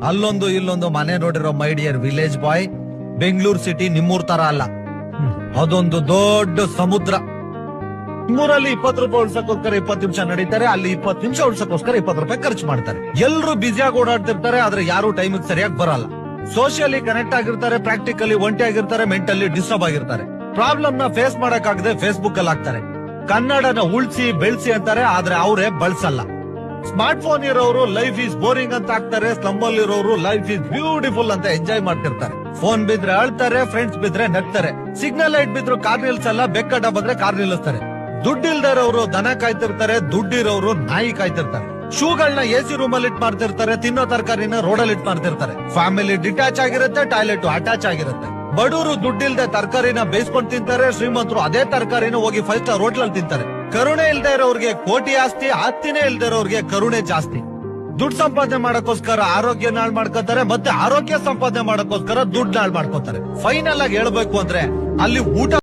ಅಲ್ಲೊಂದು ಇಲ್ಲೊಂದು ಮನೆ ನೋಡಿರೋ my dear village boy, Bengaluru city ನಿಮ್ಮೂರ್ ತರ ಅಲ್ಲ, ಅದೊಂದು ದೊಡ್ಡ ಸಮುದ್ರ. ನಿಮ್ಮೂರಲ್ಲಿ 20 ರೂಪಾಯಿ ಉಳ್ಸಕ್ಕೋಸ್ಕರ 20 ನಿಮಿಷ ನಡೀತಾರೆ, ಅಲ್ಲಿ 20 ನಿಮಿಷ ಉಳ್ಸಕ್ಕೋಸ್ಕರ 20 ರೂಪಾಯಿ ಖರ್ಚು ಮಾಡ್ತಾರೆ. ಎಲ್ರು ಬ್ಯುಸಿಯಾಗಿ ಓಡಾಡ್ತಿರ್ತಾರೆ, ಆದ್ರೆ ಯಾರು ಟೈಮಿಗೆ ಸರಿಯಾಗಿ ಬರಲ್ಲ. ಸೋಷಿಯಲಿ ಕನೆಕ್ಟ್ ಆಗಿರ್ತಾರೆ, ಪ್ರಾಕ್ಟಿಕಲಿ ಒಂಟಿ ಆಗಿರ್ತಾರೆ, ಮೆಂಟಲಿ ಡಿಸ್ಟರ್ಬ್ ಆಗಿರ್ತಾರೆ. ಪ್ರಾಬ್ಲಮ್ ನ ಫೇಸ್ ಮಾಡಕ್ಕಾಗದೆ ಫೇಸ್ಬುಕ್ ಅಲ್ಲಿ ಹಾಕ್ತಾರೆ. ಕನ್ನಡನ ಉಳ್ಸಿ ಬೆಳ್ಸಿ ಅಂತಾರೆ, ಆದ್ರೆ ಅವರೇ ಬಳಸಲ್ಲ. ಸ್ಮಾರ್ಟ್ ಫೋನ್ ಇರೋರು ಲೈಫ್ ಈಸ್ ಬೋರಿಂಗ್ ಅಂತ ಹಾಕ್ತಾರೆ, ಸ್ಲಮ್ ಅಲ್ಲಿ ಇರೋರು ಲೈಫ್ ಈಸ್ ಬ್ಯೂಟಿಫುಲ್ ಅಂತ ಎಂಜಾಯ್ ಮಾಡ್ತಿರ್ತಾರೆ. ಫೋನ್ ಬಿದ್ರೆ ಅಳ್ತಾರೆ, ಫ್ರೆಂಡ್ಸ್ ಬಿದ್ರೆ ನಗ್ತಾರೆ. ಸಿಗ್ನಲ್ ಲೈಟ್ ಬಿದ್ರು ಕಾರ್ ನಿಲ್ಸಲ್ಲ, ಬೆಕ್ಕಡ್ಡ ಬಂದ್ರೆ ಕಾರ್ ನಿಲ್ಲಿಸ್ತಾರೆ. ದುಡ್ಡಿಲ್ದಿರೋರು ದನ ಕಾಯ್ತಿರ್ತಾರೆ, ದುಡ್ಡಿರೋರು ನಾಯಿ ಕಾಯ್ತಿರ್ತಾರೆ. ಶೂಗಳನ್ನ ಎಸಿ ರೂಮ್ ಅಲ್ಲಿ ಇಟ್ ಮಾಡ್ತಿರ್ತಾರೆ, ತಿನ್ನೋ ತರಕಾರಿನ ರೋಡಲ್ಲಿ ಇಟ್ ಮಾಡ್ತಿರ್ತಾರೆ. ಫ್ಯಾಮಿಲಿ ಡಿಟ್ಯಾಚ್ ಆಗಿರುತ್ತೆ, ಟಾಯ್ಲೆಟ್ ಅಟ್ಯಾಚ್ ಆಗಿರುತ್ತೆ. ಬಡವರು ದುಡ್ಡಿಲ್ದೆ ತರಕಾರಿನ ಬೇಯಿಸ್ಕೊಂಡು ತಿಂತಾರೆ, ಶ್ರೀಮಂತರು ಅದೇ ತರಕಾರಿನ ಹೋಗಿ 5 ಸ್ಟಾರ್ ಹೋಟ್ಲಲ್ಲಿ ತಿಂತಾರೆ. ಕರುಣೆ ಇಲ್ದೇ ಇರೋರ್ಗೆ ಕೋಟಿ ಆಸ್ತಿ, ಆಸ್ತಿನೇ ಇಲ್ದೇ ಇರೋರ್ಗೆ ಕರುಣೆ ಜಾಸ್ತಿ. ದುಡ್ಡು ಸಂಪಾದನೆ ಮಾಡಕ್ಕೋಸ್ಕರ ಆರೋಗ್ಯ ನಾಳ್ ಮಾಡ್ಕೋತಾರೆ, ಮತ್ತೆ ಆರೋಗ್ಯ ಸಂಪಾದನೆ ಮಾಡಕ್ಕೋಸ್ಕರ ದುಡ್ಡು ನಾಳ್ ಮಾಡ್ಕೋತಾರೆ. ಫೈನಲ್ ಆಗಿ ಹೇಳ್ಬೇಕು ಅಂದ್ರೆ ಅಲ್ಲಿ ಊಟ